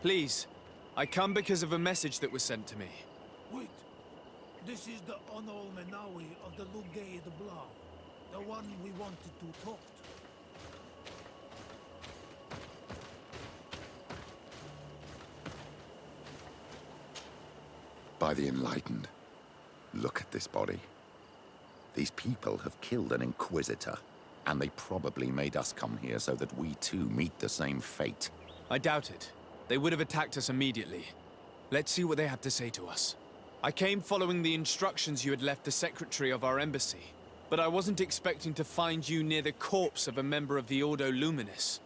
Please, I come because of a message that was sent to me. Wait. This is the Onol Menawi of the Lugay de Blau. The one we wanted to talk to. By the enlightened, look at this body. These people have killed an Inquisitor, and they probably made us come here so that we too meet the same fate. I doubt it. They would have attacked us immediately. Let's see what they have to say to us. I came following the instructions you had left the secretary of our embassy, but I wasn't expecting to find you near the corpse of a member of the Ordo Luminis.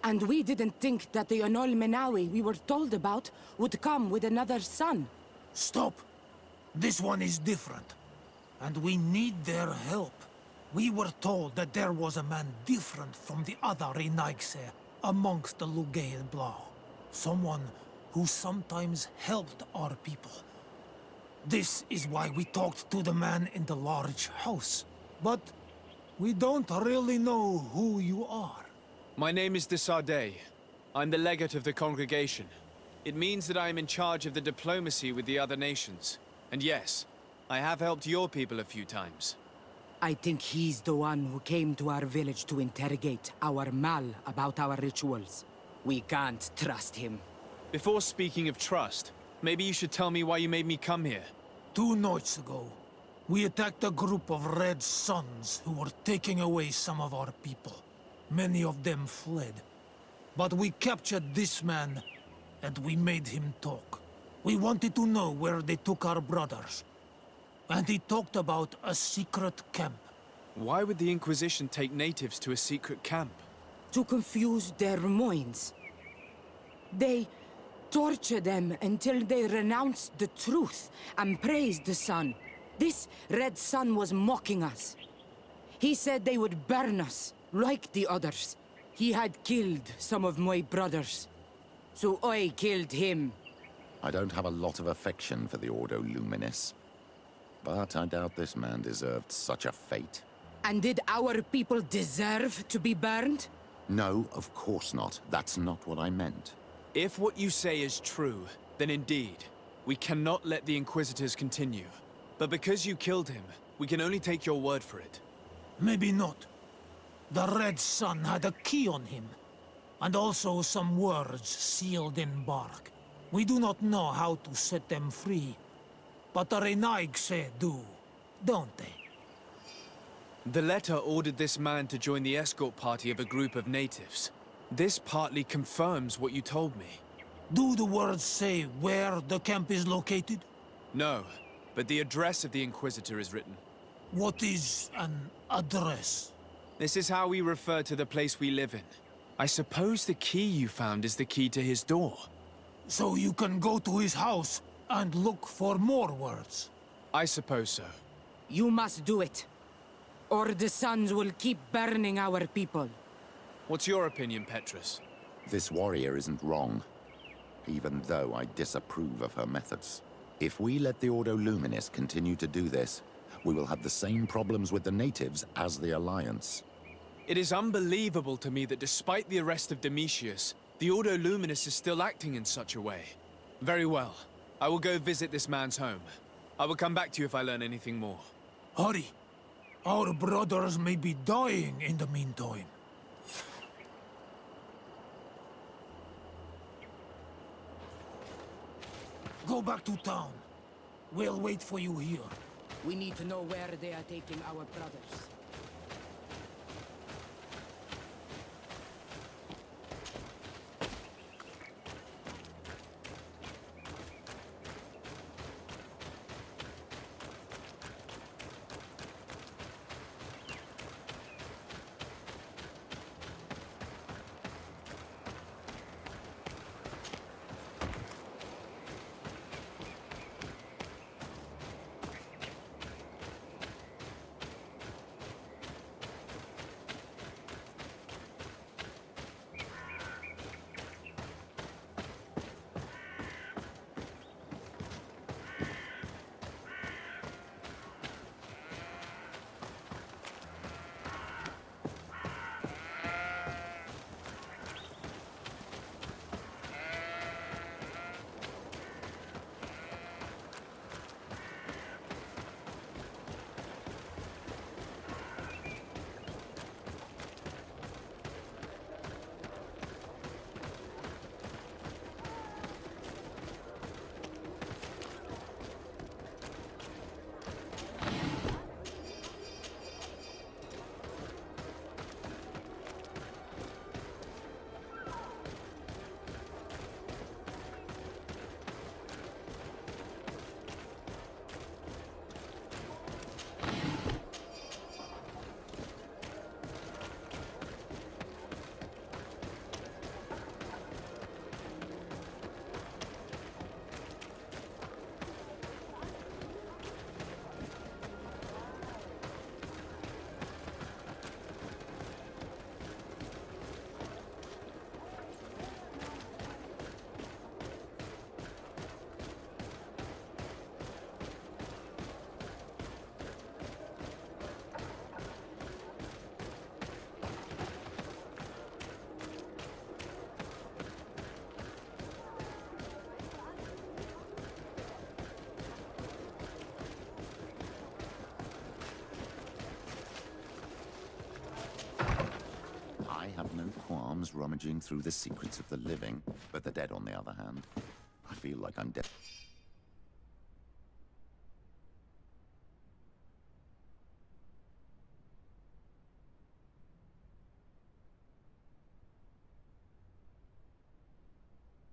And we didn't think that the Onol Menawi we were told about would come with another son. Stop! This one is different. And we need their help. We were told that there was a man different from the other Renaigse amongst the Lugay de Blau. Someone who sometimes helped our people. This is why we talked to the man in the large house. But we don't really know who you are. My name is de Sardet. I'm the legate of the congregation. It means that I am in charge of the diplomacy with the other nations. And yes, I have helped your people a few times. I think he's the one who came to our village to interrogate our Mal about our rituals. We can't trust him. Before speaking of trust, maybe you should tell me why you made me come here. 2 nights ago, we attacked a group of Red Suns who were taking away some of our people. Many of them fled. But we captured this man, and we made him talk. We wanted to know where they took our brothers. And he talked about a secret camp. Why would the Inquisition take natives to a secret camp? To confuse their minds. They torture them until they renounce the truth and praise the sun. This Red Sun was mocking us. He said they would burn us, like the others. He had killed some of my brothers. So I killed him. I don't have a lot of affection for the Ordo Luminis. But I doubt this man deserved such a fate. And did our people deserve to be burned? No, of course not. That's not what I meant. If what you say is true, then indeed, we cannot let the Inquisitors continue. But because you killed him, we can only take your word for it. Maybe not. The Red Sun had a key on him. And also some words sealed in bark. We do not know how to set them free. But the Renaigse do, don't they? The letter ordered this man to join the escort party of a group of natives. This partly confirms what you told me. Do the words say where the camp is located? No, but the address of the Inquisitor is written. What is an address? This is how we refer to the place we live in. I suppose the key you found is the key to his door. So you can go to his house and look for more words? I suppose so. You must do it. Or the suns will keep burning our people. What's your opinion, Petrus? This warrior isn't wrong, even though I disapprove of her methods. If we let the Ordo Luminis continue to do this, we will have the same problems with the natives as the Alliance. It is unbelievable to me that despite the arrest of Domitius, the Ordo Luminis is still acting in such a way. Very well. I will go visit this man's home. I will come back to you if I learn anything more. Hurry. Our brothers may be dying in the meantime. Go back to town. We'll wait for you here. We need to know where they are taking our brothers. us rummaging through the secrets of the living, but the dead, on the other hand. I feel like I'm dead.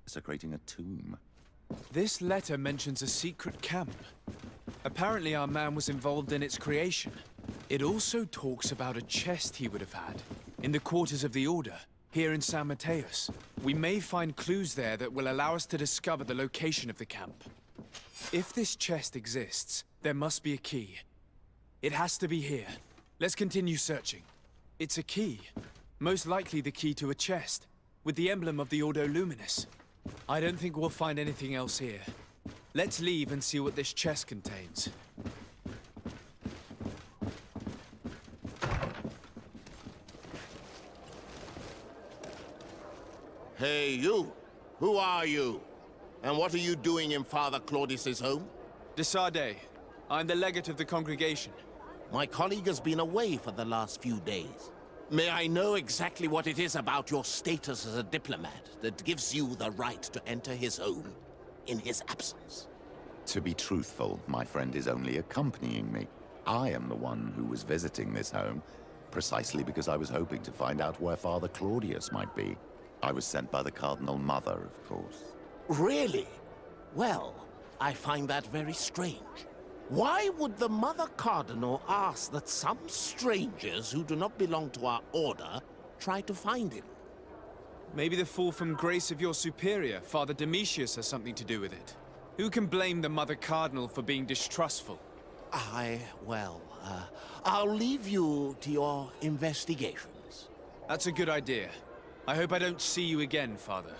Desecrating a tomb. This letter mentions a secret camp. Apparently our man was involved in its creation. It also talks about a chest he would have had in the quarters of the Order, here in San Mateus. We may find clues there that will allow us to discover the location of the camp. If this chest exists, there must be a key. It has to be here. Let's continue searching. It's a key. Most likely the key to a chest, with the emblem of the Ordo Luminis. I don't think we'll find anything else here. Let's leave and see what this chest contains. Hey, you! Who are you? And what are you doing in Father Claudius's home? De Sardet. I'm the legate of the congregation. My colleague has been away for the last few days. May I know exactly what it is about your status as a diplomat that gives you the right to enter his home in his absence? To be truthful, my friend is only accompanying me. I am the one who was visiting this home, precisely because I was hoping to find out where Father Claudius might be. I was sent by the Cardinal Mother, of course. Really? Well, I find that very strange. Why would the Mother Cardinal ask that some strangers who do not belong to our order try to find him? Maybe the fall from grace of your superior, Father Domitius, has something to do with it. Who can blame the Mother Cardinal for being distrustful? I'll leave you to your investigations. That's a good idea. I hope I don't see you again, Father.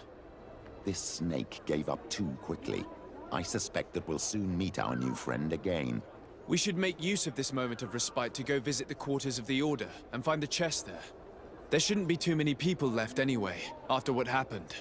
This snake gave up too quickly. I suspect that we'll soon meet our new friend again. We should make use of this moment of respite to go visit the quarters of the Order and find the chest there. There shouldn't be too many people left anyway, after what happened.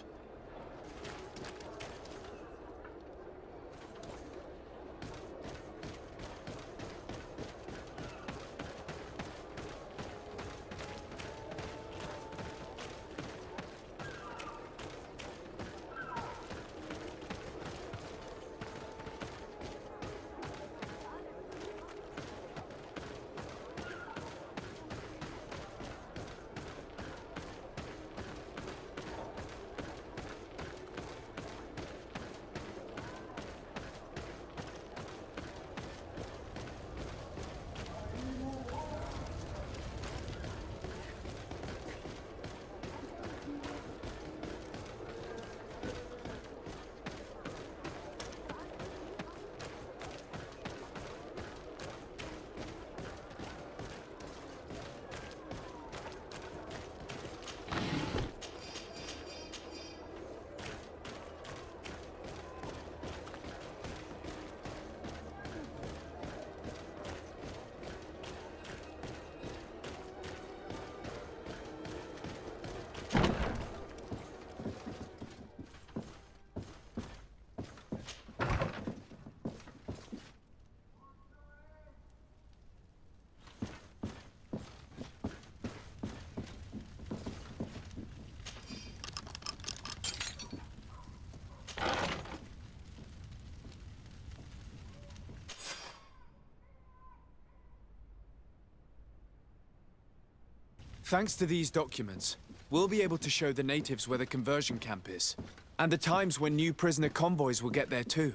Thanks to these documents, we'll be able to show the natives where the conversion camp is, and the times when new prisoner convoys will get there too.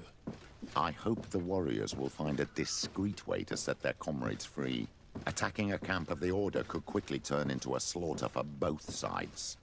I hope the warriors will find a discreet way to set their comrades free. Attacking a camp of the Order could quickly turn into a slaughter for both sides.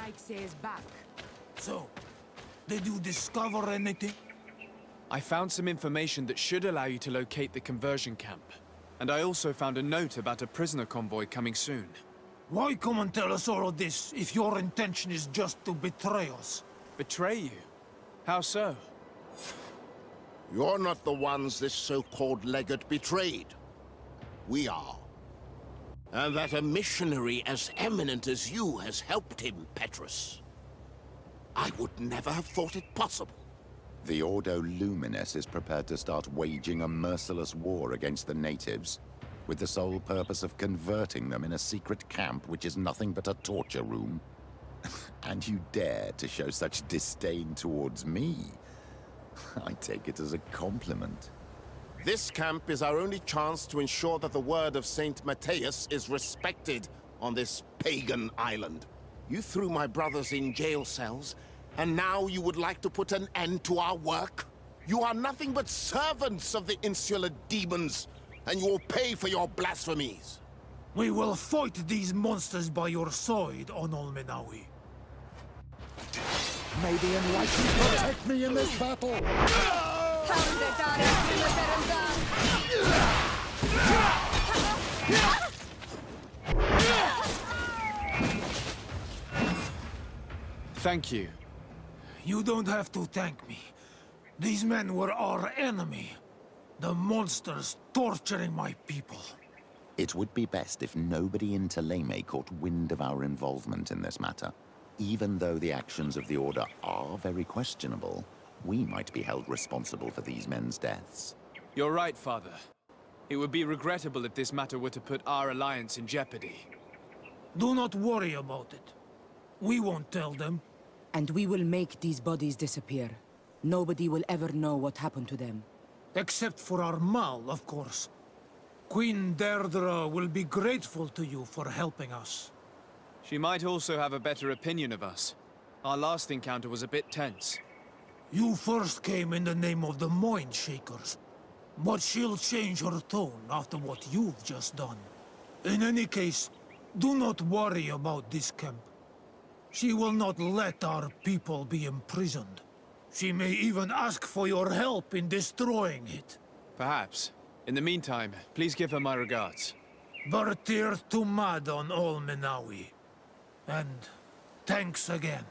Nixe is back. So, did you discover anything? I found some information that should allow you to locate the conversion camp. And I also found a note about a prisoner convoy coming soon. Why come and tell us all of this if your intention is just to betray us? Betray you? How so? You're not the ones this so-called legate betrayed. We are. And that a missionary as eminent as you has helped him, Petrus. I would never have thought it possible. The Ordo Luminis is prepared to start waging a merciless war against the natives, with the sole purpose of converting them in a secret camp which is nothing but a torture room. And you dare to show such disdain towards me? I take it as a compliment. This camp is our only chance to ensure that the word of Saint Matthias is respected on this pagan island. You threw my brothers in jail cells, and now you would like to put an end to our work? You are nothing but servants of the insular demons, and you will pay for your blasphemies. We will fight these monsters by your side, Onolmenawi. May the Enlightened protect me in this battle! Thank you. You don't have to thank me. These men were our enemy. The monsters torturing my people. It would be best if nobody in Teleme caught wind of our involvement in this matter. Even though the actions of the Order are very questionable, we might be held responsible for these men's deaths. You're right, Father. It would be regrettable if this matter were to put our alliance in jeopardy. Do not worry about it. We won't tell them. And we will make these bodies disappear. Nobody will ever know what happened to them. Except for our Mal, of course. Queen Deirdre will be grateful to you for helping us. She might also have a better opinion of us. Our last encounter was a bit tense. You first came in the name of the Mind Shakers. But she'll change her tone after what you've just done. In any case, do not worry about this camp. She will not let our people be imprisoned. She may even ask for your help in destroying it. Perhaps. In the meantime, please give her my regards. Bertir Tumad on all Menawi. And thanks again.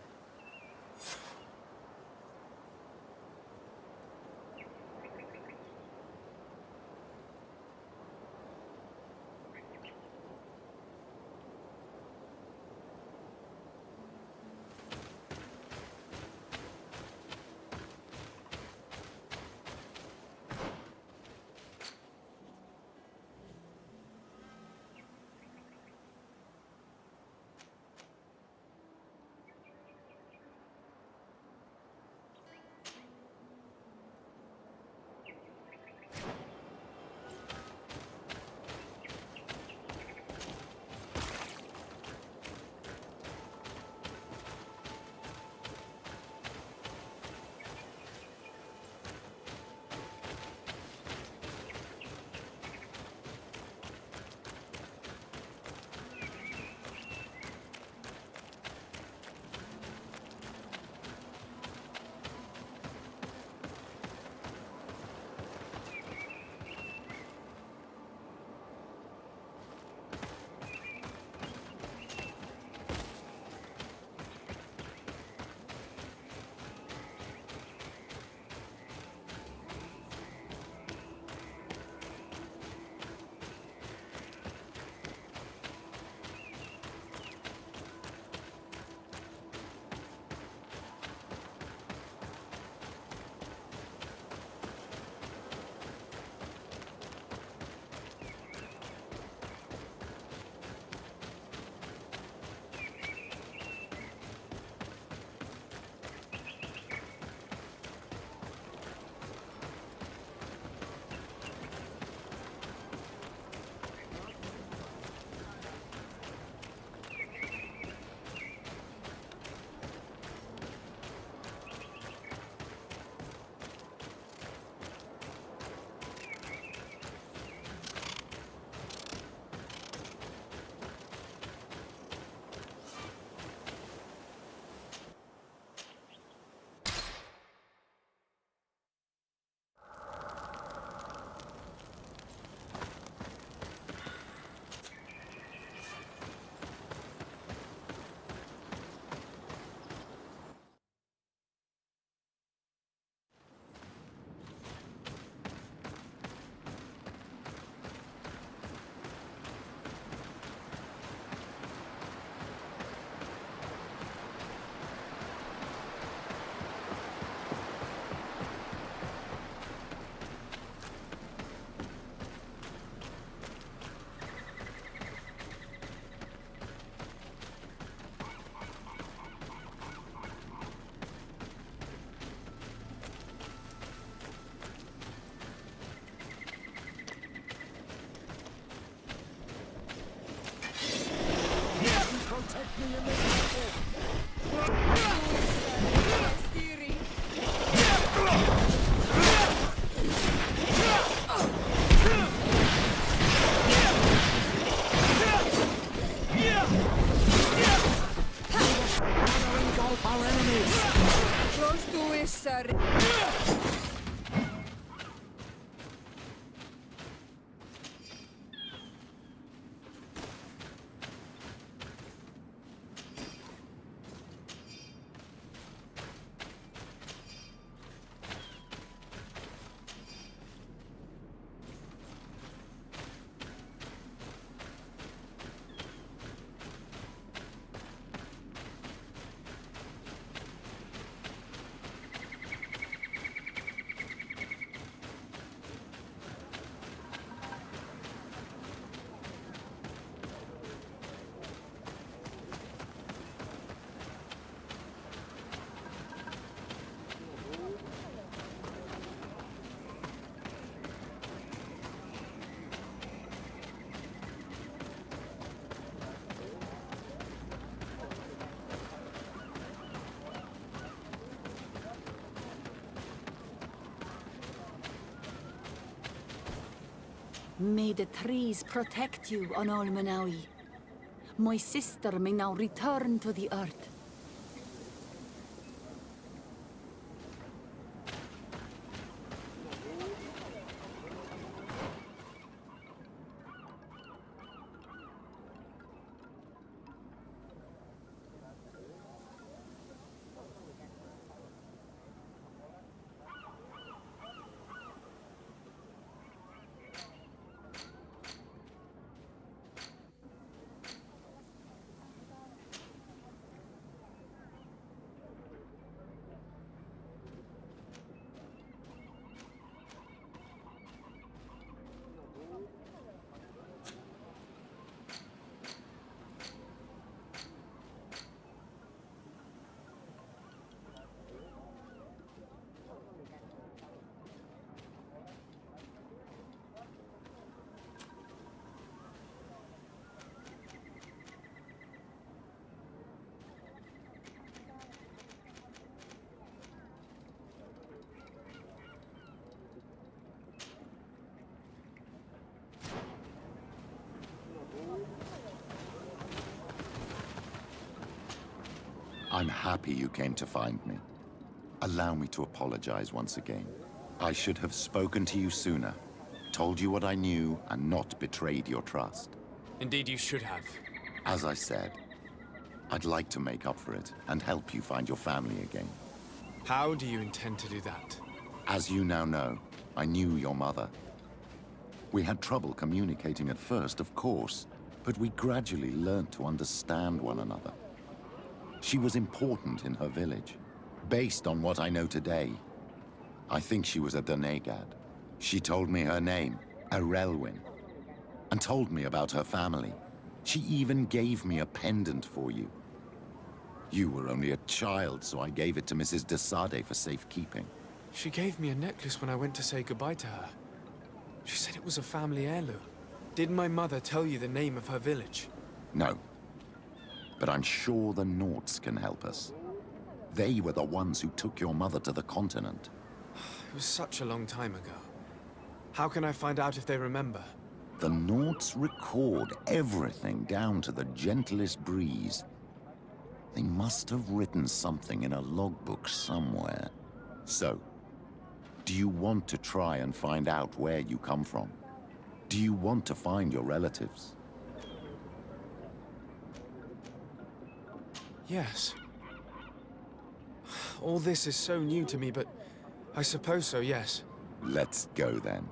May the trees protect you on Olmenawi. My sister may now return to the earth. I'm happy you came to find me. Allow me to apologize once again. I should have spoken to you sooner, told you what I knew, and not betrayed your trust. Indeed, you should have. As I said, I'd like to make up for it and help you find your family again. How do you intend to do that? As you now know, I knew your mother. We had trouble communicating at first, of course, but we gradually learned to understand one another. She was important in her village. Based on what I know today, I think she was a Donegad. She told me her name, Arelwyn, and told me about her family. She even gave me a pendant for you. You were only a child, so I gave it to Mrs. de Sardet for safekeeping. She gave me a necklace when I went to say goodbye to her. She said it was a family heirloom. Did my mother tell you the name of her village? No. But I'm sure the Norts can help us. They were the ones who took your mother to the continent. It was such a long time ago. How can I find out if they remember? The Norts record everything down to the gentlest breeze. They must have written something in a logbook somewhere. So, do you want to try and find out where you come from? Do you want to find your relatives? Yes. All this is so new to me, but I suppose so, yes. Let's go then.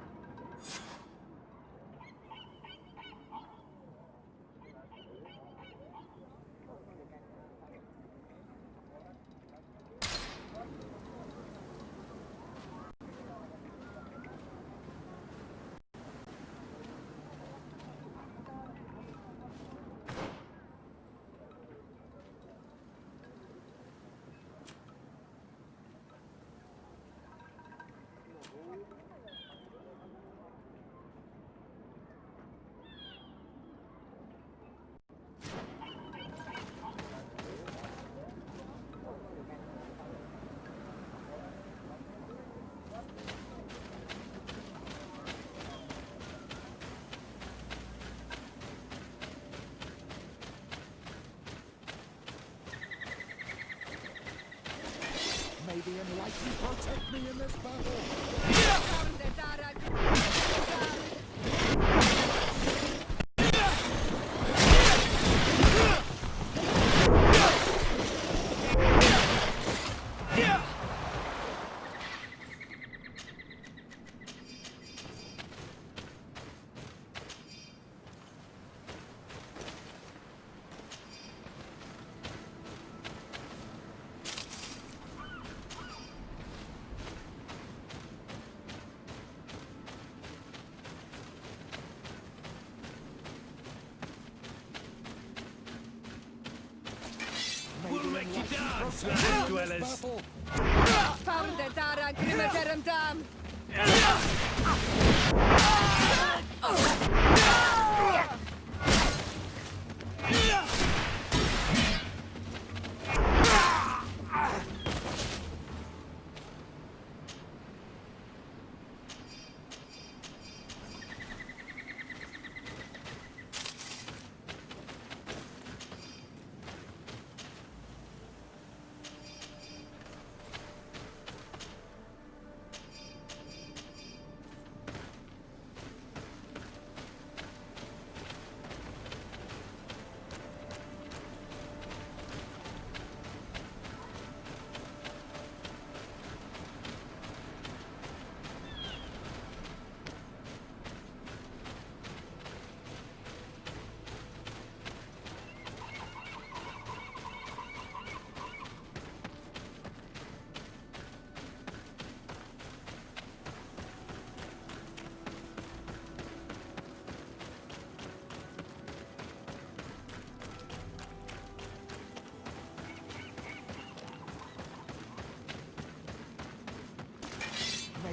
May the enlightened protect me in this battle! We'll make you dance, dwellers!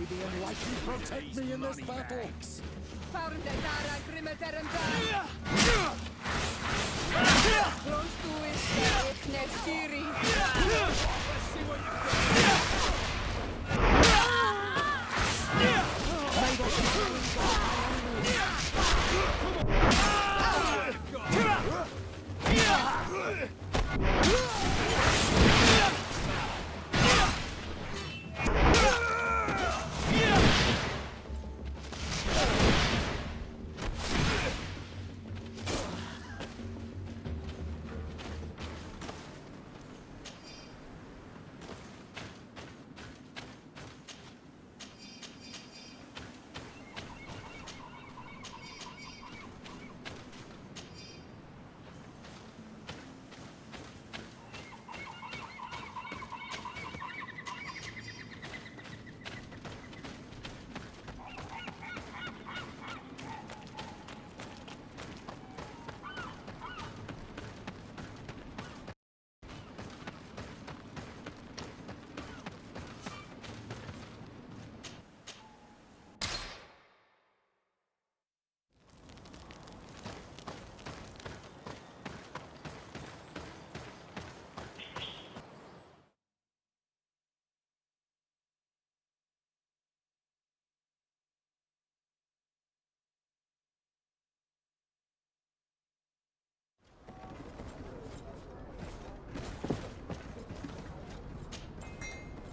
may be unlikely to protect me in this battle.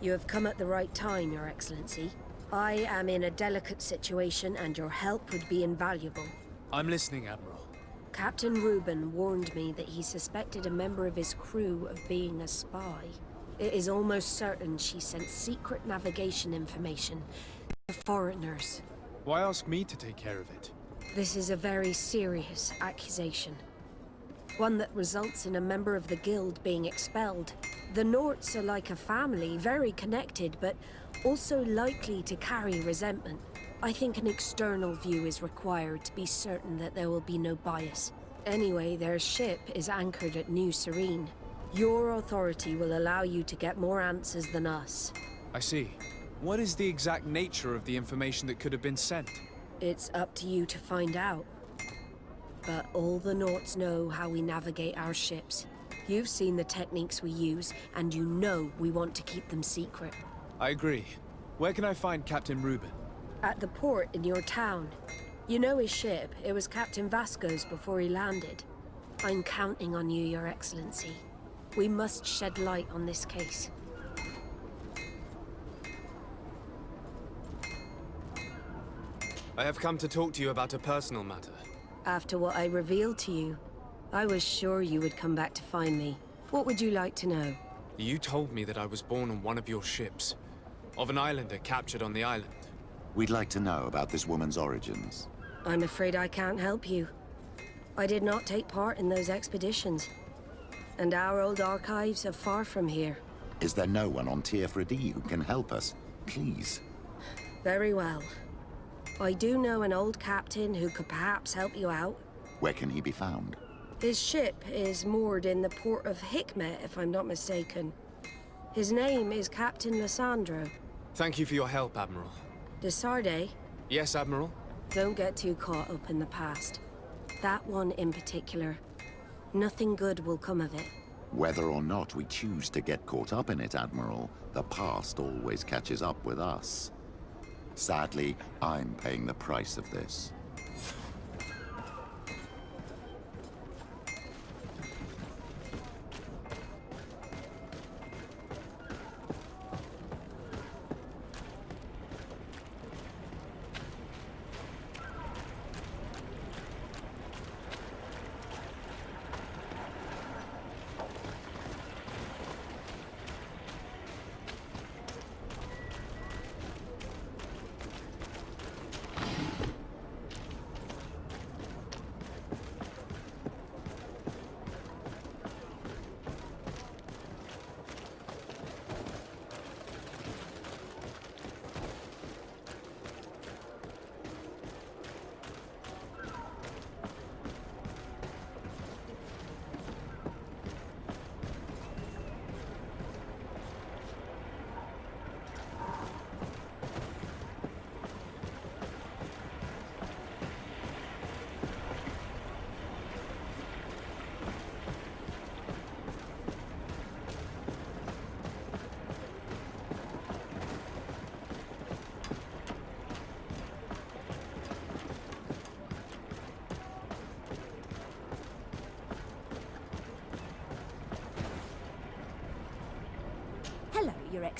You have come at the right time, Your Excellency. I am in a delicate situation and your help would be invaluable. I'm listening, Admiral. Captain Reuben warned me that he suspected a member of his crew of being a spy. It is almost certain she sent secret navigation information to foreigners. Why ask me to take care of it? This is a very serious accusation. One that results in a member of the guild being expelled. The Norts are like a family, very connected, but also likely to carry resentment. I think an external view is required to be certain that there will be no bias. Anyway, their ship is anchored at New Serene. Your authority will allow you to get more answers than us. I see. What is the exact nature of the information that could have been sent? It's up to you to find out. But all the Norts know how we navigate our ships. You've seen the techniques we use, and you know we want to keep them secret. I agree. Where can I find Captain Reuben? At the port in your town. You know his ship. It was Captain Vasco's before he landed. I'm counting on you, Your Excellency. We must shed light on this case. I have come to talk to you about a personal matter. After what I revealed to you, I was sure you would come back to find me. What would you like to know? You told me that I was born on one of your ships. Of an islander captured on the island. We'd like to know about this woman's origins. I'm afraid I can't help you. I did not take part in those expeditions. And our old archives are far from here. Is there no one on Tier 3D who can help us? Please. Very well. I do know an old captain who could perhaps help you out. Where can he be found? His ship is moored in the port of Hikmet, if I'm not mistaken. His name is Captain Lissandro. Thank you for your help, Admiral. De Sardet? Yes, Admiral? Don't get too caught up in the past. That one in particular. Nothing good will come of it. Whether or not we choose to get caught up in it, Admiral, the past always catches up with us. Sadly, I'm paying the price of this.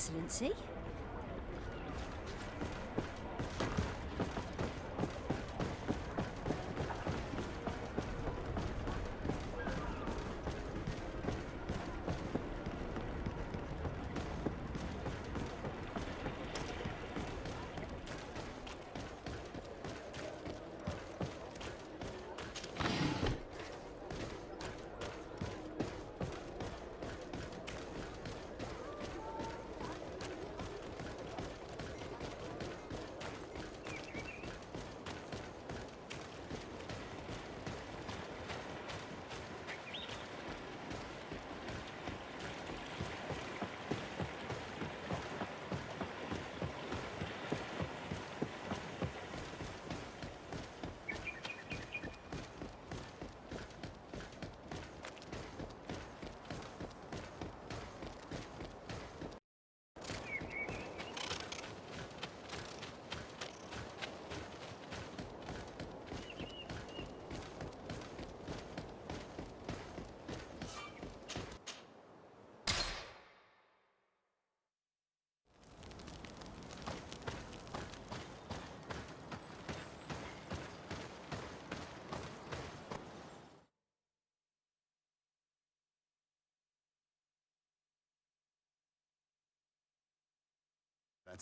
Excellency.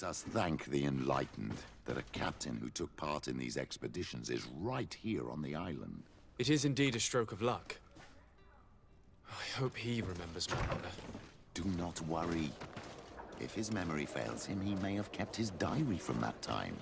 Let us thank the enlightened that a captain who took part in these expeditions is right here on the island. It is indeed a stroke of luck. I hope he remembers my honor. Do not worry. If his memory fails him, he may have kept his diary from that time.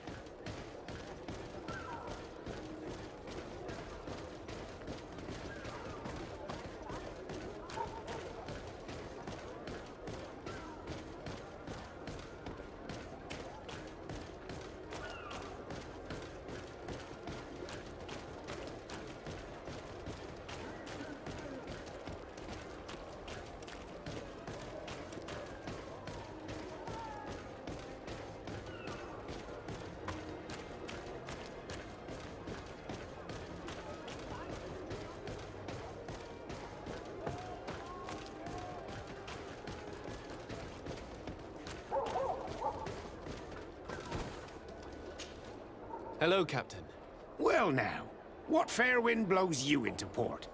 Hello, Captain. Well now, what fair wind blows you into port?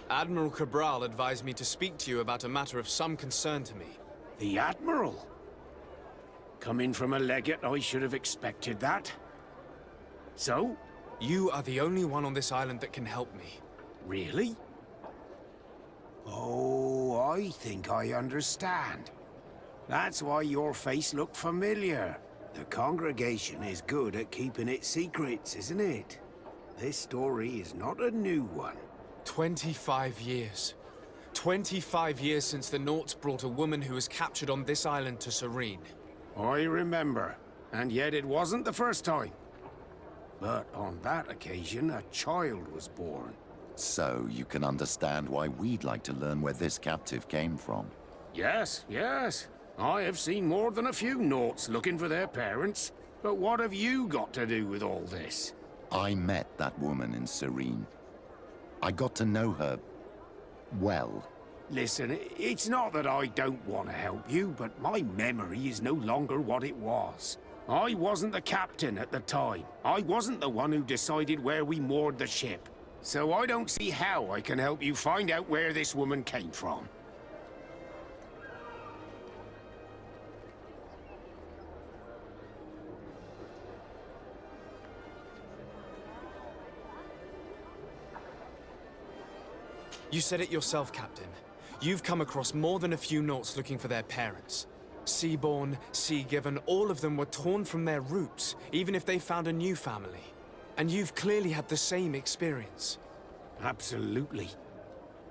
Admiral Cabral advised me to speak to you about a matter of some concern to me. The Admiral? Coming from a legate, I should have expected that. So? You are the only one on this island that can help me. Really? Oh, I think I understand. That's why your face looked familiar. The congregation is good at keeping its secrets, isn't it? This story is not a new one. 25 years. 25 years since the Nauts brought a woman who was captured on this island to Serene. I remember, and yet it wasn't the first time. But on that occasion, a child was born. So you can understand why we'd like to learn where this captive came from. Yes, yes. I have seen more than a few Nauts looking for their parents. But what have you got to do with all this? I met that woman in Serene. I got to know her well. Listen, it's not that I don't want to help you, but my memory is no longer what it was. I wasn't the captain at the time. I wasn't the one who decided where we moored the ship. So I don't see how I can help you find out where this woman came from. You said it yourself, Captain. You've come across more than a few Nauts looking for their parents. Seaborn, sea-given, all of them were torn from their roots, even if they found a new family. And you've clearly had the same experience. Absolutely.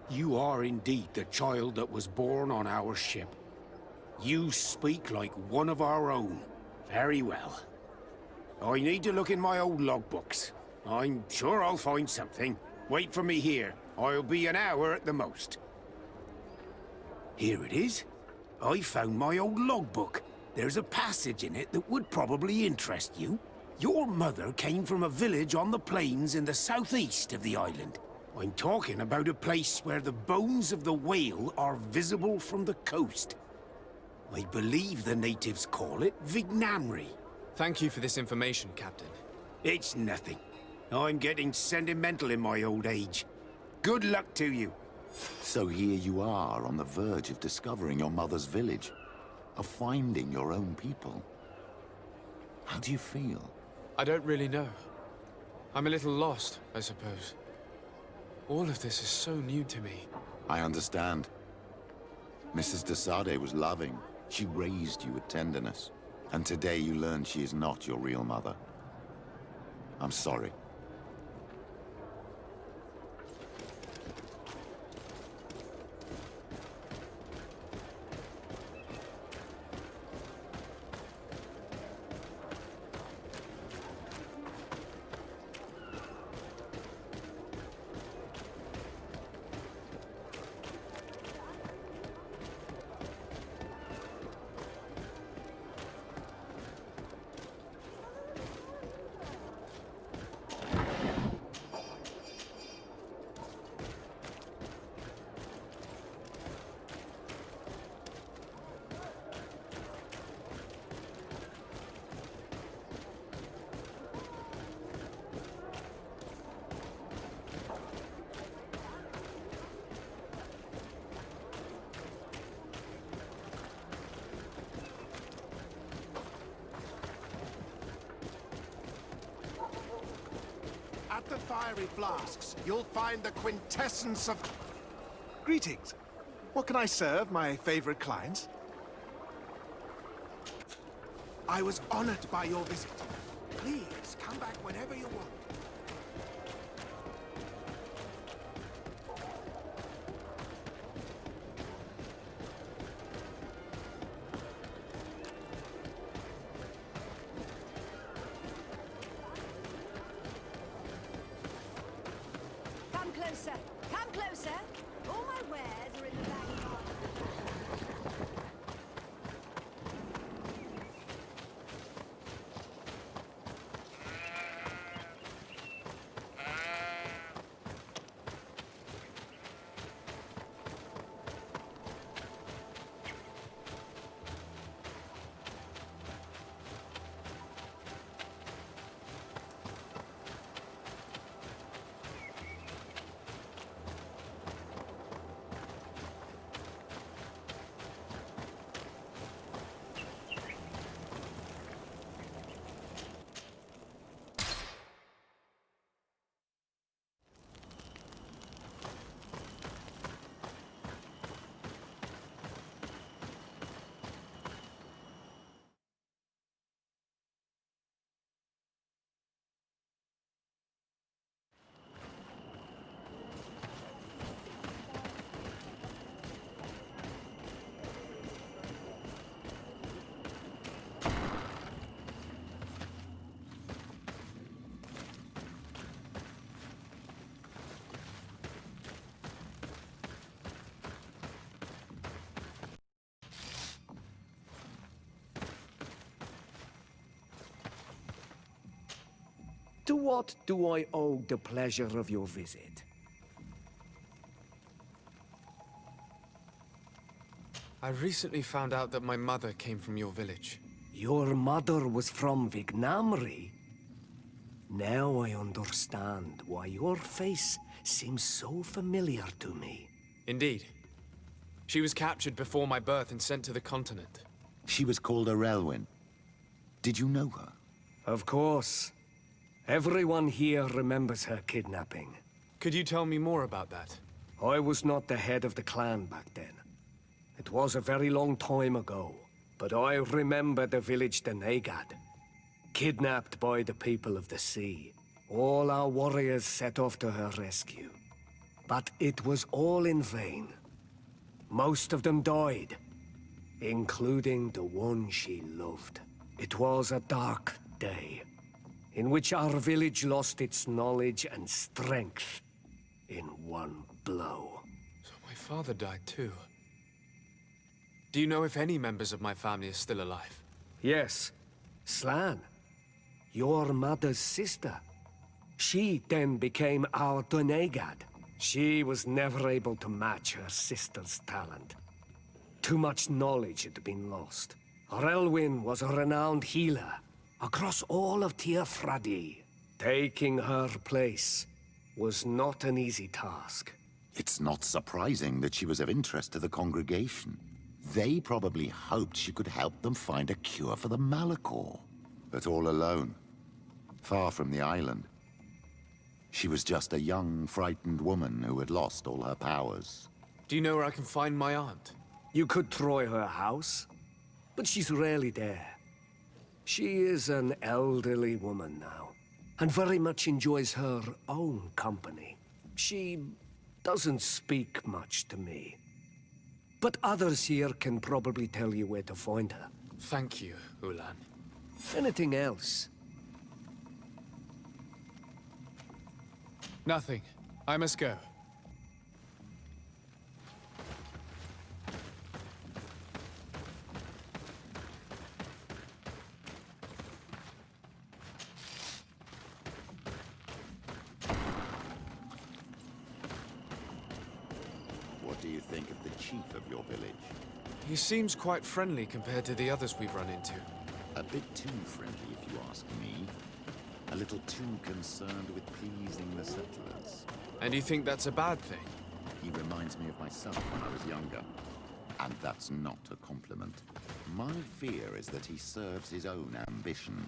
You are indeed the child that was born on our ship. You speak like one of our own. Very well. I need to look in my old logbooks. I'm sure I'll find something. Wait for me here. I'll be an hour at the most. Here it is. I found my old logbook. There's a passage in it that would probably interest you. Your mother came from a village on the plains in the southeast of the island. I'm talking about a place where the bones of the whale are visible from the coast. I believe the natives call it Vignamri. Thank you for this information, Captain. It's nothing. I'm getting sentimental in my old age. Good luck to you. So here you are on the verge of discovering your mother's village, of finding your own people. How do you feel? I don't really know. I'm a little lost, I suppose. All of this is so new to me. I understand. Mrs. de Sardet was loving. She raised you with tenderness. And today you learn she is not your real mother. I'm sorry. At the fiery flasks, you'll find the quintessence of... Greetings. What can I serve my favorite clients? I was honored by your visit. Please, come back whenever you want. Come closer. Come closer. All my wares are in the bag of honour. To what do I owe the pleasure of your visit? I recently found out that my mother came from your village. Your mother was from Vignamri? Now I understand why your face seems so familiar to me. Indeed. She was captured before my birth and sent to the continent. She was called Arelwyn. Did you know her? Of course. Everyone here remembers her kidnapping. Could you tell me more about that? I was not the head of the clan back then. It was a very long time ago, but I remember the village de Negad. Kidnapped by the people of the sea. All our warriors set off to her rescue. But it was all in vain. Most of them died, including the one she loved. It was a dark day, in which our village lost its knowledge and strength in one blow. So my father died too. Do you know if any members of my family are still alive? Yes, Slan, your mother's sister. She then became our Donegad. She was never able to match her sister's talent. Too much knowledge had been lost. Relwyn was a renowned healer across all of Tearfradi. Taking her place was not an easy task. It's not surprising that she was of interest to the congregation. They probably hoped she could help them find a cure for the Malachor. But all alone, far from the island. She was just a young, frightened woman who had lost all her powers. Do you know where I can find my aunt? You could try her house, but she's rarely there. She is an elderly woman now, and very much enjoys her own company. She doesn't speak much to me. But others here can probably tell you where to find her. Thank you, Ulan. Anything else? Nothing. I must go. What do you think of the chief of your village? He seems quite friendly compared to the others we've run into. A bit too friendly, if you ask me. A little too concerned with pleasing the settlers. And you think that's a bad thing? He reminds me of myself when I was younger. And that's not a compliment. My fear is that he serves his own ambition.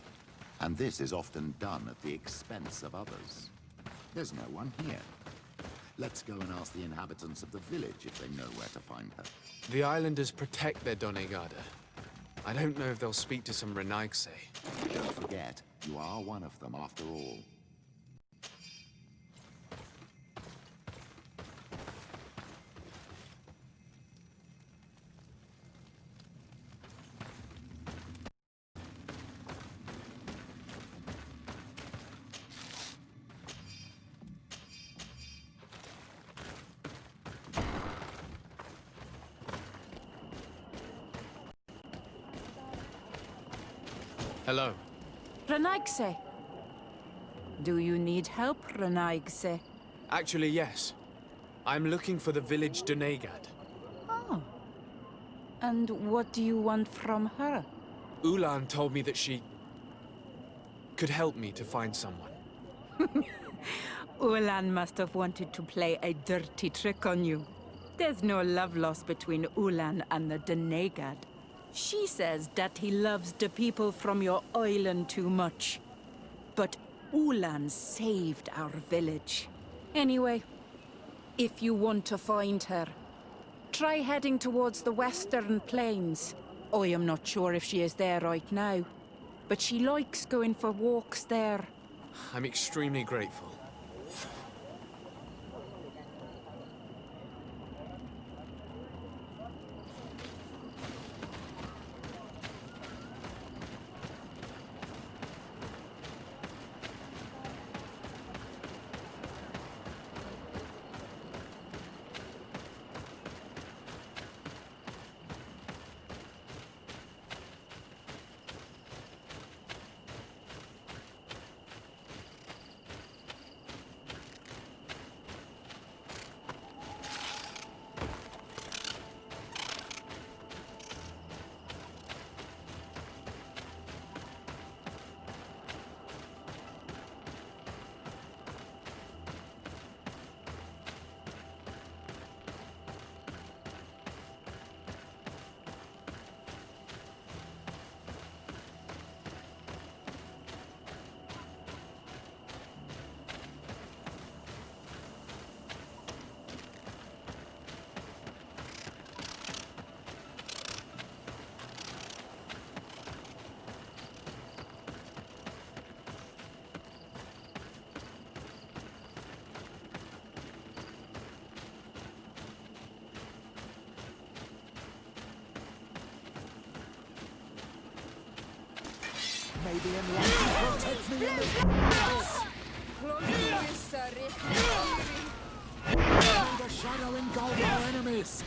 And this is often done at the expense of others. There's no one here. Let's go and ask the inhabitants of the village if they know where to find her. The islanders protect their Donegada. I don't know if they'll speak to some Renaigse. Don't forget, you are one of them after all. Hello. Renaigse. Do you need help, Renaigse? Actually, yes. I'm looking for the village Donegad. Oh. And what do you want from her? Ulan told me that she could help me to find someone. Ulan must have wanted to play a dirty trick on you. There's no love lost between Ulan and the Donegad. She says that he loves the people from your island too much. But Ulan saved our village. Anyway, if you want to find her, try heading towards the western plains. I am not sure if she is there right now, but she likes going for walks there. I'm extremely grateful. Maybe enlightenment protects me in the shadow engulf our enemies.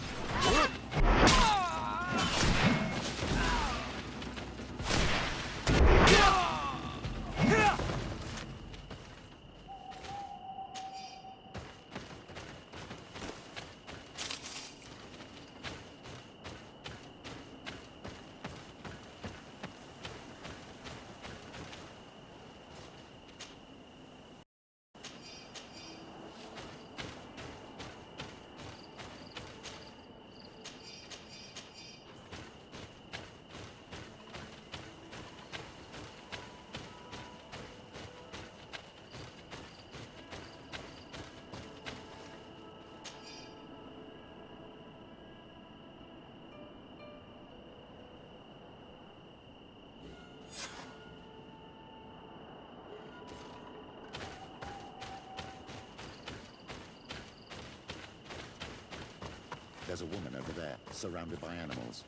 There's a woman over there, surrounded by animals.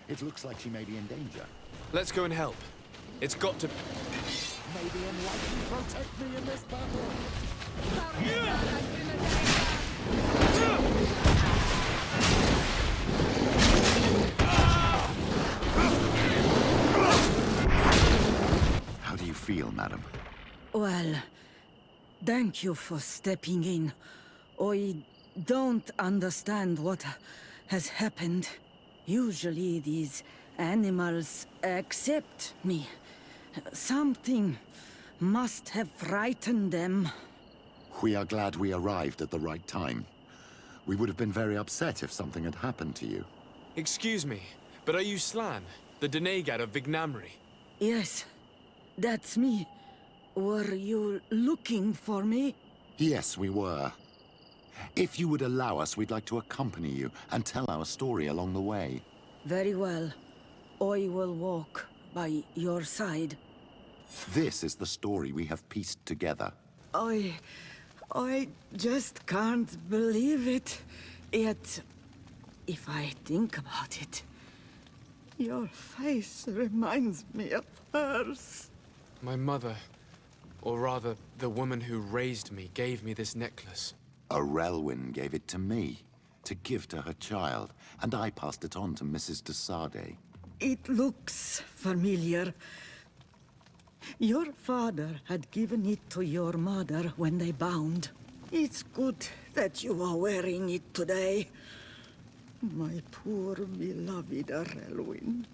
It looks like she may be in danger. Let's go and help. It's got to... May the Enlightened protect me in this battle! How do you feel, madam? Well, thank you for stepping in. I don't understand what has happened. Usually these animals accept me. Something must have frightened them. We are glad we arrived at the right time. We would have been very upset if something had happened to you. Excuse me, but are you Slan, the Denegad of Vignamri? Yes, that's me. Were you looking for me? Yes, we were. If you would allow us, we'd like to accompany you and tell our story along the way. Very well. I will walk by your side. This is the story we have pieced together. I just can't believe it. Yet, if I think about it, your face reminds me of hers. My mother, or rather, the woman who raised me, gave me this necklace. Arelwyn gave it to me, to give to her child, and I passed it on to Mrs. de Sardet. It looks familiar. Your father had given it to your mother when they bound. It's good that you are wearing it today. My poor beloved Arelwyn,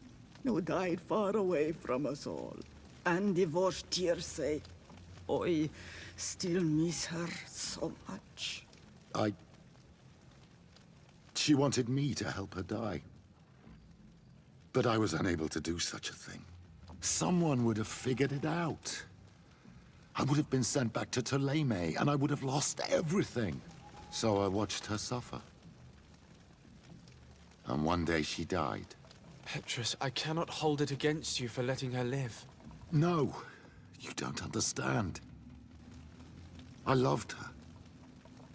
who died far away from us all, and divorced Tierce. I still miss her so much. She wanted me to help her die. But I was unable to do such a thing. Someone would have figured it out. I would have been sent back to Ptolemy, and I would have lost everything. So I watched her suffer. And one day she died. Petrus, I cannot hold it against you for letting her live. No, you don't understand. I loved her.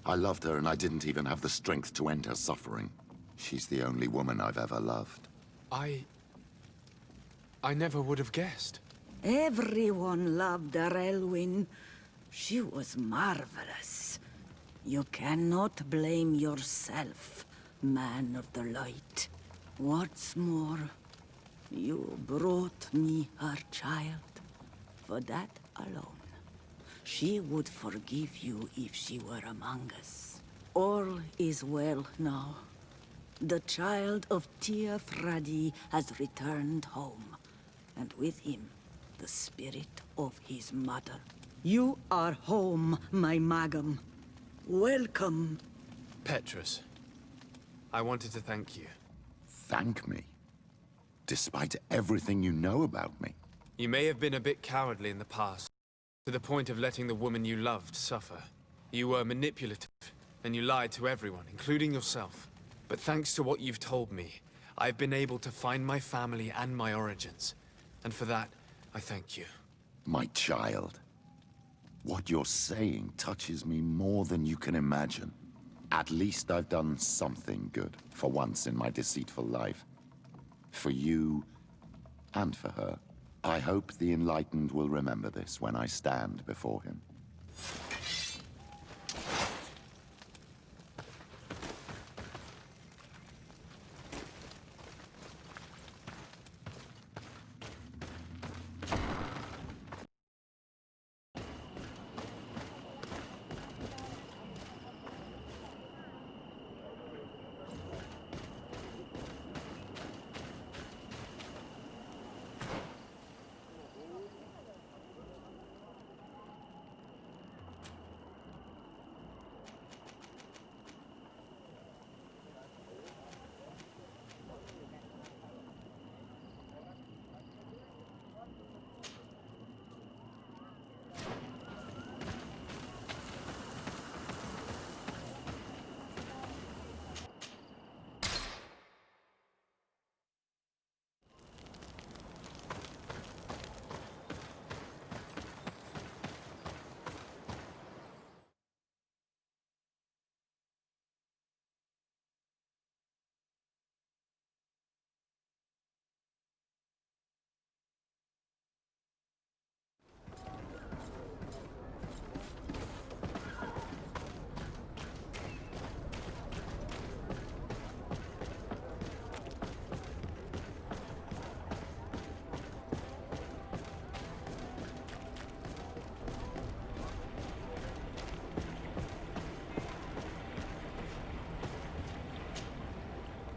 I loved her, and I didn't even have the strength to end her suffering. She's the only woman I've ever loved. I never would have guessed. Everyone loved Arelwyn. She was marvelous. You cannot blame yourself, man of the light. What's more, you brought me her child. For that alone, she would forgive you if she were among us. All is well now. The child of Tia Thradi has returned home, and with him, the spirit of his mother. You are home, my Magam. Welcome. Petrus, I wanted to thank you. Thank me? Despite everything you know about me? You may have been a bit cowardly in the past, to the point of letting the woman you loved suffer. You were manipulative, and you lied to everyone, including yourself. But thanks to what you've told me, I've been able to find my family and my origins. And for that, I thank you. My child. What you're saying touches me more than you can imagine. At least I've done something good, for once in my deceitful life. For you, and for her. I hope the Enlightened will remember this when I stand before him.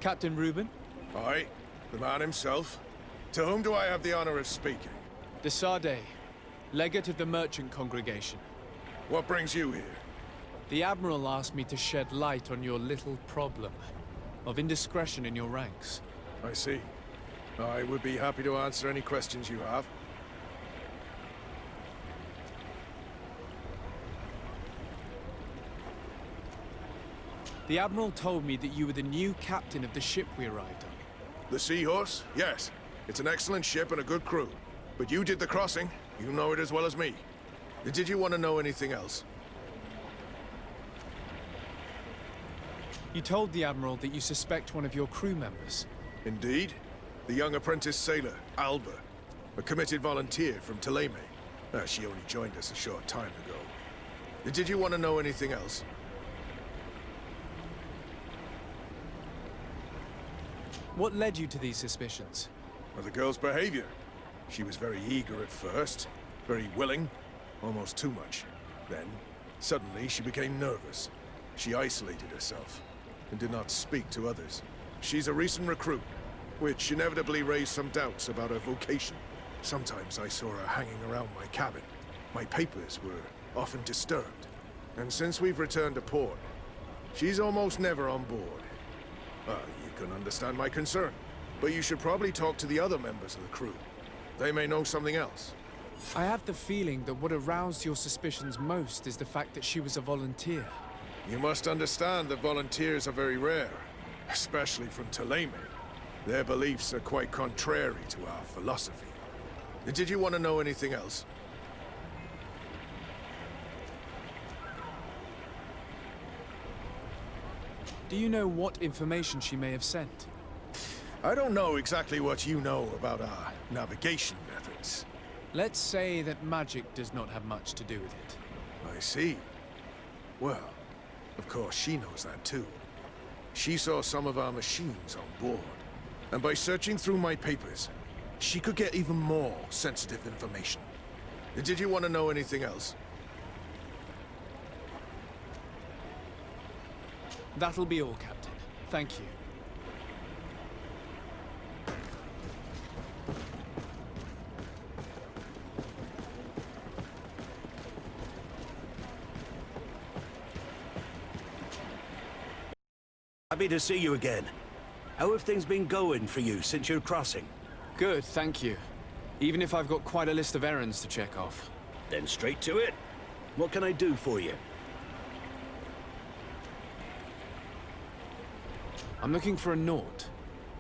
Captain Reuben? Aye, the man himself. To whom do I have the honor of speaking? De Sardet, legate of the merchant congregation. What brings you here? The Admiral asked me to shed light on your little problem of indiscretion in your ranks. I see. I would be happy to answer any questions you have. The Admiral told me that you were the new captain of the ship we arrived on. The Seahorse? Yes. It's an excellent ship and a good crew. But you did the crossing. You know it as well as me. Did you want to know anything else? You told the Admiral that you suspect one of your crew members. Indeed. The young apprentice sailor, Alba. A committed volunteer from Thélème. She only joined us a short time ago. Did you want to know anything else? What led you to these suspicions? Well, the girl's behavior. She was very eager at first, very willing, almost too much. Then, suddenly, she became nervous. She isolated herself and did not speak to others. She's a recent recruit, which inevitably raised some doubts about her vocation. Sometimes I saw her hanging around my cabin. My papers were often disturbed. And since we've returned to port, she's almost never on board. You can understand my concern, but you should probably talk to the other members of the crew. They may know something else. I have the feeling that what aroused your suspicions most is the fact that she was a volunteer. You must understand that volunteers are very rare, especially from Thélème. Their beliefs are quite contrary to our philosophy. Did you want to know anything else? Do you know what information she may have sent? I don't know exactly what you know about our navigation methods. Let's say that magic does not have much to do with it. I see. Well, of course she knows that too. She saw some of our machines on board. And by searching through my papers, she could get even more sensitive information. Did you want to know anything else? That'll be all, Captain. Thank you. Happy to see you again. How have things been going for you since your crossing? Good, thank you. Even if I've got quite a list of errands to check off. Then straight to it. What can I do for you? I'm looking for a Naut.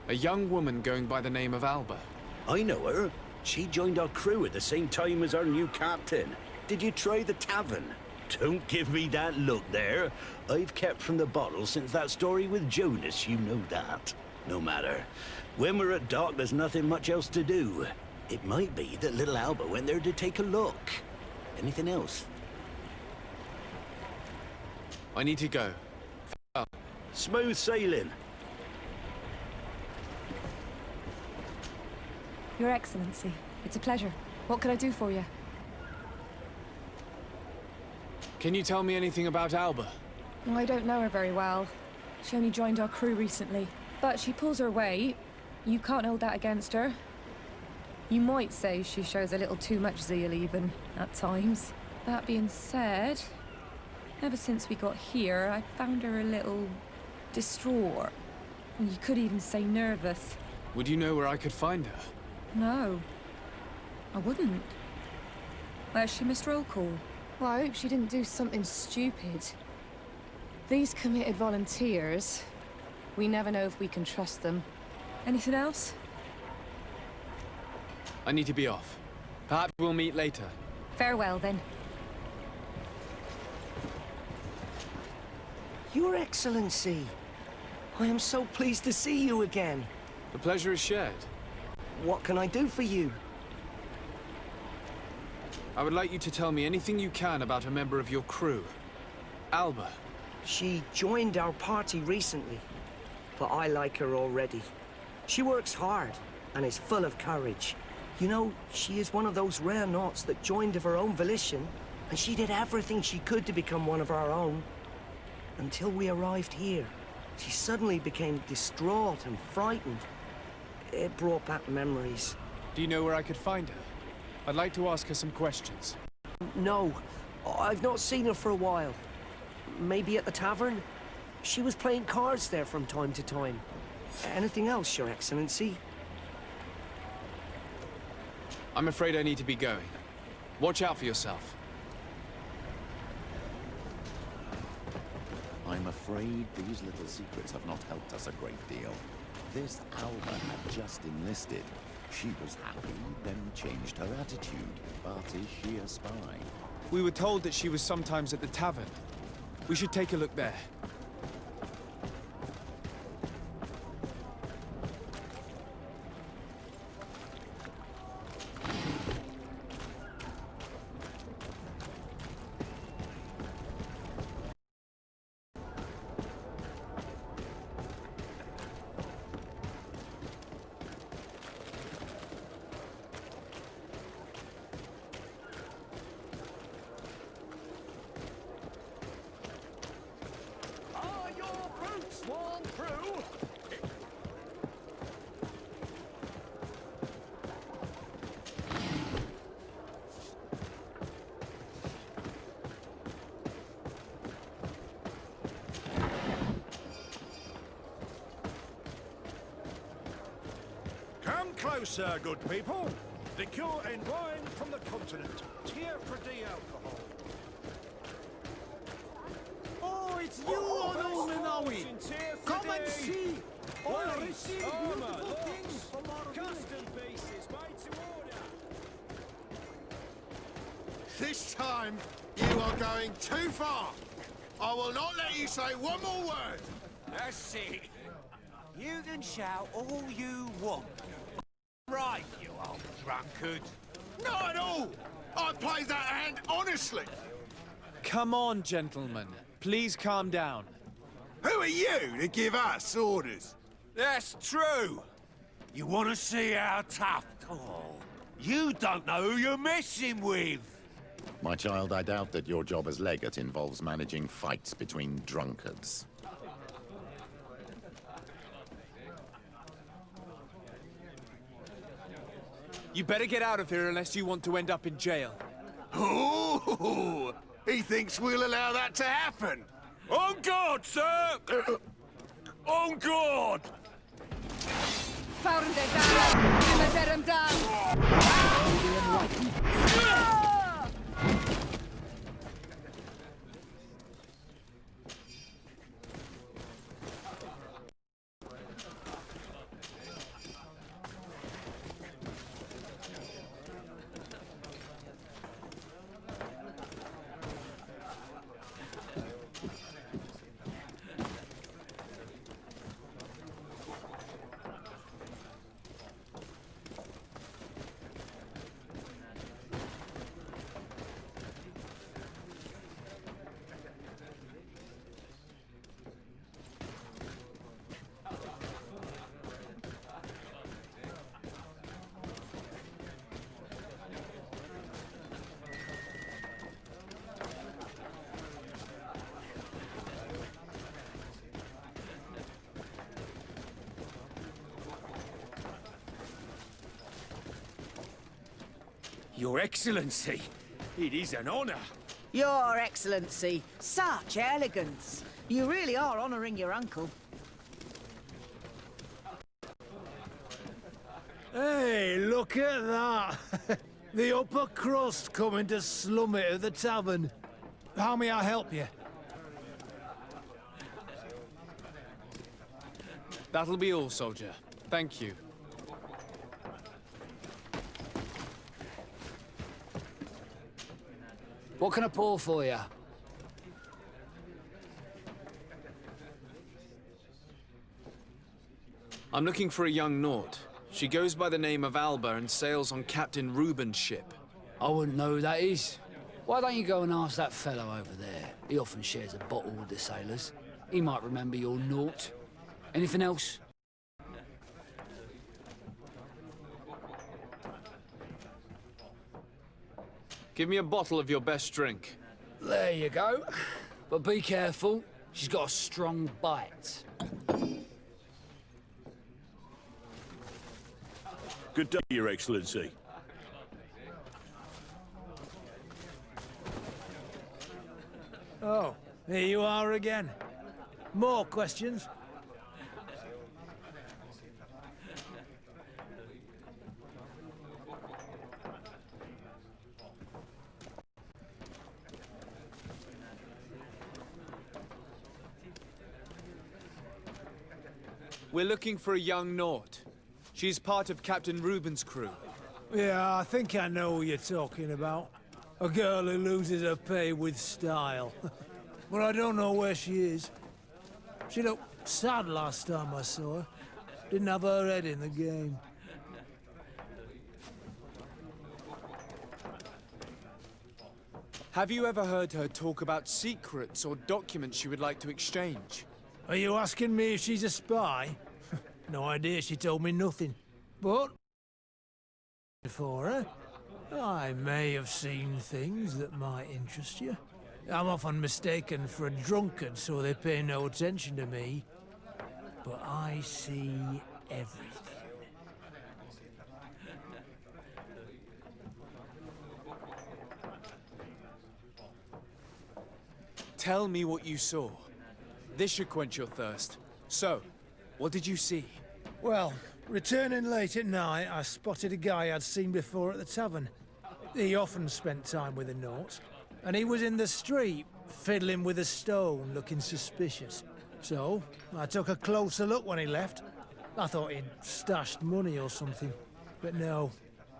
A young woman going by the name of Alba. I know her. She joined our crew at the same time as our new captain. Did you try the tavern? Don't give me that look there. I've kept from the bottle since that story with Jonas, you know that. No matter. When we're at dock, there's nothing much else to do. It might be that little Alba went there to take a look. Anything else? I need to go. Smooth sailing. Your Excellency, it's a pleasure. What can I do for you? Can you tell me anything about Alba? Well, I don't know her very well. She only joined our crew recently. But she pulls her weight. You can't hold that against her. You might say she shows a little too much zeal even, at times. That being said, ever since we got here, I found her a little distraught. And you could even say nervous. Would you know where I could find her? No. I wouldn't. Where's she missed roll call? Well, I hope she didn't do something stupid. These committed volunteers, we never know if we can trust them. Anything else? I need to be off. Perhaps we'll meet later. Farewell, then. Your Excellency, I am so pleased to see you again. The pleasure is shared. What can I do for you? I would like you to tell me anything you can about a member of your crew. Alba. She joined our party recently, but I like her already. She works hard and is full of courage. You know, she is one of those rare Nauts that joined of her own volition, and she did everything she could to become one of our own. Until we arrived here. She suddenly became distraught and frightened. It brought back memories. Do you know where I could find her? I'd like to ask her some questions. No, I've not seen her for a while. Maybe at the tavern? She was playing cards there from time to time. Anything else, Your Excellency? I'm afraid I need to be going. Watch out for yourself. I'm afraid these little secrets have not helped us a great deal. This Alba had just enlisted. She was happy, then changed her attitude. But is she a spy? We were told that she was sometimes at the tavern. We should take a look there. Closer, good people. Liqueur and wine from the continent. Tier for the alcohol. Oh, it's you, Onominawi! Come and see! I received beautiful things from our Custom pieces made to order. This time, you are going too far. I will not let you say one more word. That's it. You can shout all you want. Right, you old drunkard. Not at all! I played that hand honestly. Come on, gentlemen. Please calm down. Who are you to give us orders? That's true. You want to see how tough? Oh, you don't know who you're messing with. My child, I doubt that your job as legate involves managing fights between drunkards. You better get out of here unless you want to end up in jail. Ooh, he thinks we'll allow that to happen. On guard, sir! On guard! Found it down! Let him down! Your Excellency, it is an honor. Your Excellency, such elegance. You really are honoring your uncle. Hey, look at that! The upper crust coming to slum it at the tavern. How may I help you? That'll be all, soldier. Thank you. What can I pour for you? I'm looking for a young Naut. She goes by the name of Alba and sails on Captain Reuben's ship. I wouldn't know who that is. Why don't you go and ask that fellow over there? He often shares a bottle with the sailors. He might remember your Naut. Anything else? Give me a bottle of your best drink. There you go. But be careful. She's got a strong bite. Good day, Your Excellency. Oh, here you are again. More questions? We're looking for a young Naut. She's part of Captain Reuben's crew. Yeah, I think I know what you're talking about. A girl who loses her pay with style. But I don't know where she is. She looked sad last time I saw her. Didn't have her head in the game. Have you ever heard her talk about secrets or documents she would like to exchange? Are you asking me if she's a spy? No idea, she told me nothing. But... for her, I may have seen things that might interest you. I'm often mistaken for a drunkard, so they pay no attention to me. But I see everything. Tell me what you saw. This should quench your thirst. So, what did you see? Well, returning late at night, I spotted a guy I'd seen before at the tavern. He often spent time with the Nauts, and he was in the street, fiddling with a stone, looking suspicious. So, I took a closer look when he left. I thought he'd stashed money or something, but no.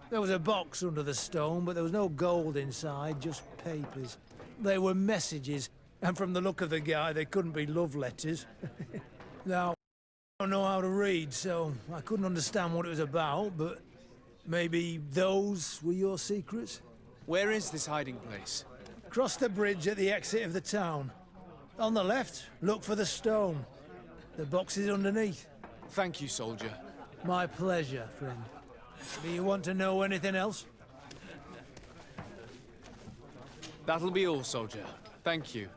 There was a box under the stone, but there was no gold inside, just papers. They were messages, and from the look of the guy, they couldn't be love letters. Now, I don't know how to read, so I couldn't understand what it was about, but maybe those were your secrets? Where is this hiding place? Cross the bridge at the exit of the town. On the left, look for the stone. The box is underneath. Thank you, soldier. My pleasure, friend. Do you want to know anything else? That'll be all, soldier. Thank you.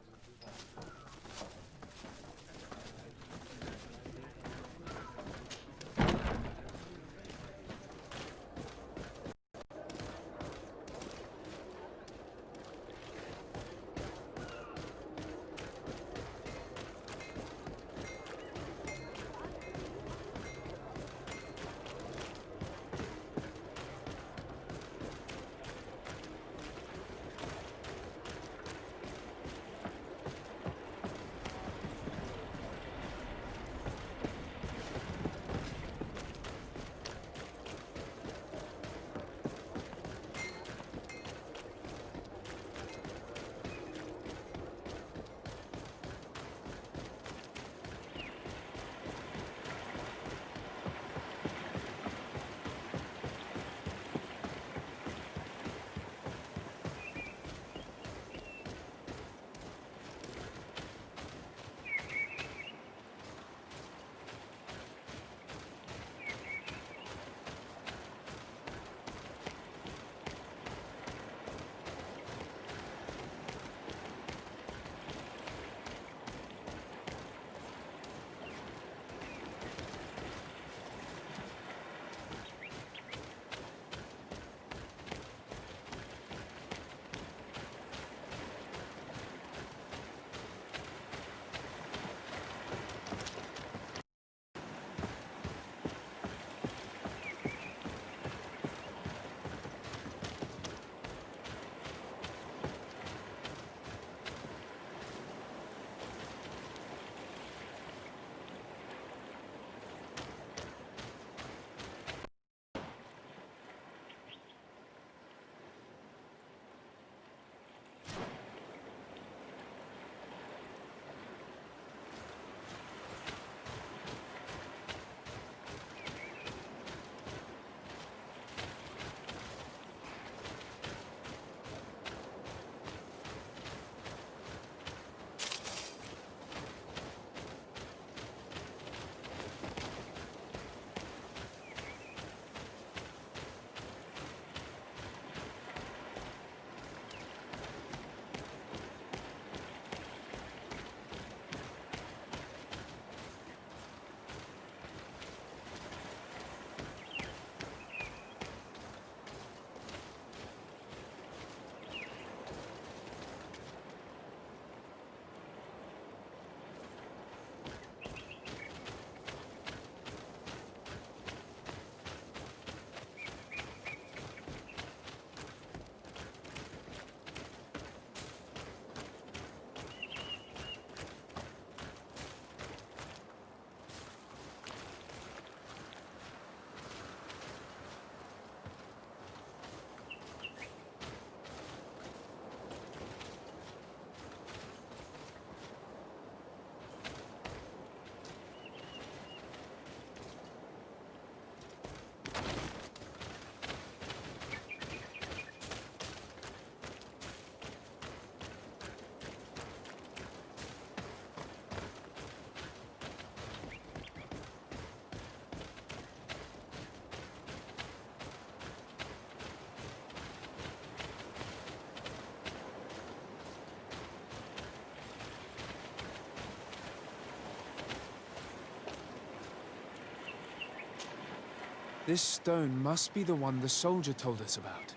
This stone must be the one the soldier told us about.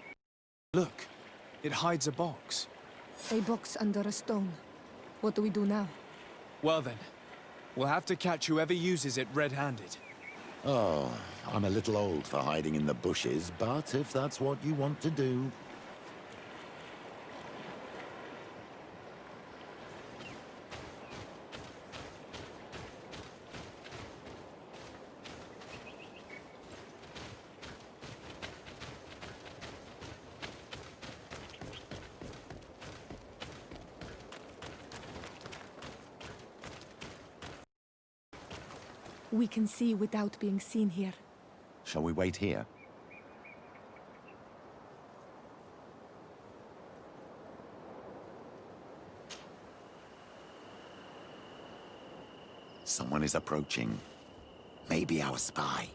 Look, it hides a box. A box under a stone. What do we do now? Well then, we'll have to catch whoever uses it red-handed. Oh, I'm a little old for hiding in the bushes, but if that's what you want to do... We can see without being seen here. Shall we wait here? Someone is approaching. Maybe our spy.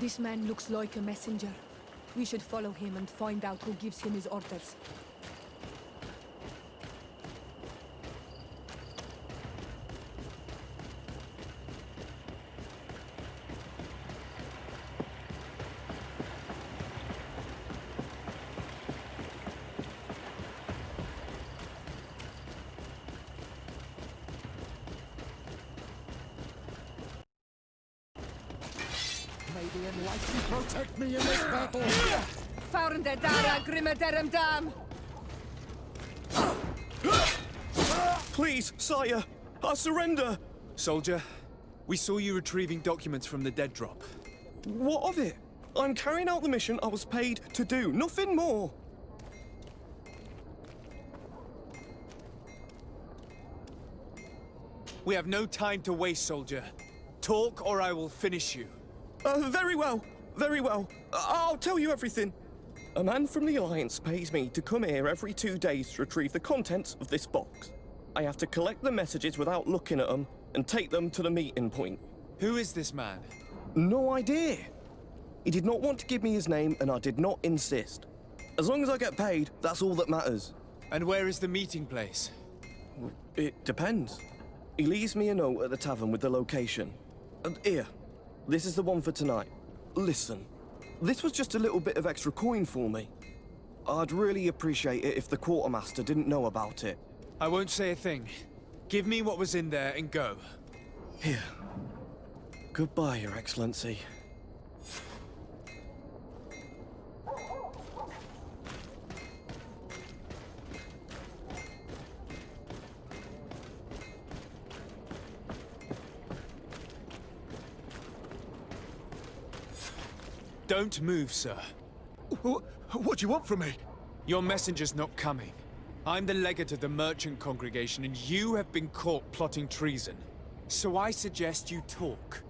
This man looks like a messenger. We should follow him and find out who gives him his orders. Protect me in this battle! Found the Dara Grimmederem Dam! Please, sire, I surrender! Soldier, we saw you retrieving documents from the dead drop. What of it? I'm carrying out the mission I was paid to do, nothing more! We have no time to waste, soldier. Talk or I will finish you. Very well. Very well. I'll tell you everything. A man from the Alliance pays me to come here every 2 days to retrieve the contents of this box. I have to collect the messages without looking at them and take them to the meeting point. Who is this man? No idea. He did not want to give me his name and I did not insist. As long as I get paid, that's all that matters. And where is the meeting place? It depends. He leaves me a note at the tavern with the location. And here, this is the one for tonight. Listen, this was just a little bit of extra coin for me. I'd really appreciate it if the quartermaster didn't know about it. I won't say a thing. Give me what was in there and go. Here. Goodbye, Your Excellency. Don't move, sir. What do you want from me? Your messenger's not coming. I'm the legate of the merchant congregation, and you have been caught plotting treason. So I suggest you talk.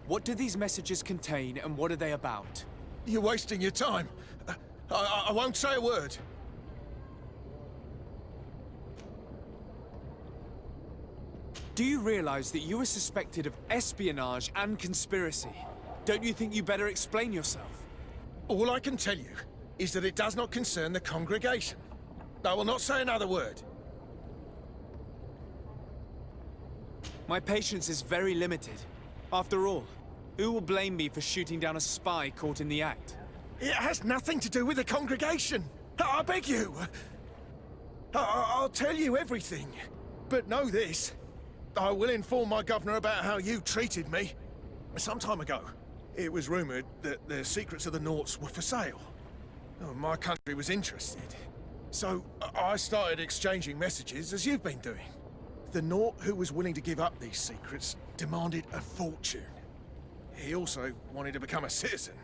What do these messages contain, and what are they about? You're wasting your time. I won't say a word. Do you realize that you are suspected of espionage and conspiracy? Don't you think you better explain yourself? All I can tell you is that it does not concern the congregation. I will not say another word. My patience is very limited. After all, who will blame me for shooting down a spy caught in the act? It has nothing to do with the congregation. I beg you. I'll tell you everything. But know this. I will inform my governor about how you treated me. Some time ago, it was rumored that the secrets of the Nauts were for sale. My country was interested. So I started exchanging messages as you've been doing. The Naut who was willing to give up these secrets demanded a fortune. He also wanted to become a citizen.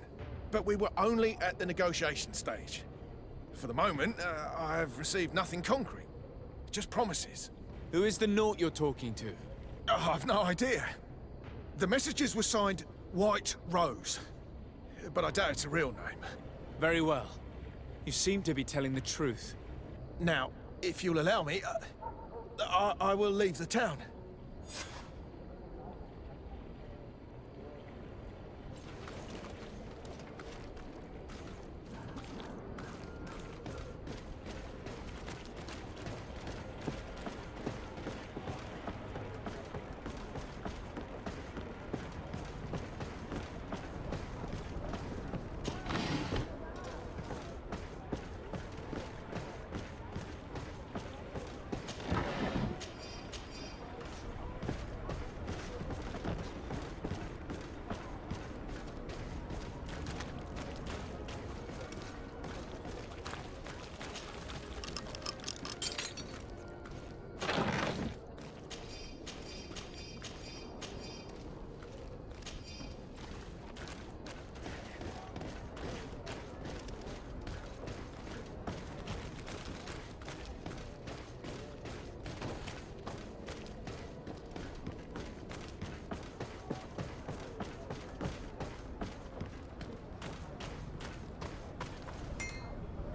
But we were only at the negotiation stage. For the moment, I have received nothing concrete. Just promises. Who is the Naut you're talking to? I've no idea. The messages were signed White Rose. But I doubt it's a real name. Very well. You seem to be telling the truth. Now, if you'll allow me, I will leave the town.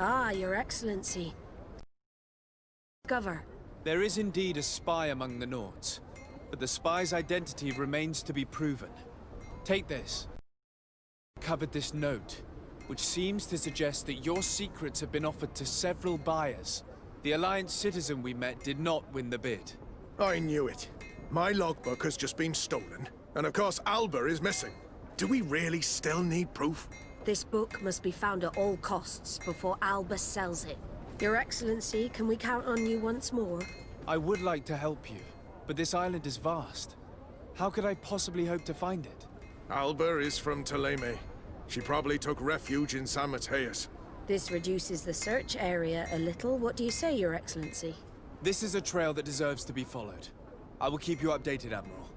Ah, Your Excellency. Discover. There is indeed a spy among the Nauts, but the spy's identity remains to be proven. Take this. Covered this note, which seems to suggest that your secrets have been offered to several buyers. The Alliance citizen we met did not win the bid. I knew it. My logbook has just been stolen, and of course Alba is missing. Do we really still need proof? This book must be found at all costs before Alba sells it. Your Excellency, can we count on you once more? I would like to help you, but this island is vast. How could I possibly hope to find it? Alba is from Teleme. She probably took refuge in San Mateus. This reduces the search area a little. What do you say, Your Excellency? This is a trail that deserves to be followed. I will keep you updated, Admiral.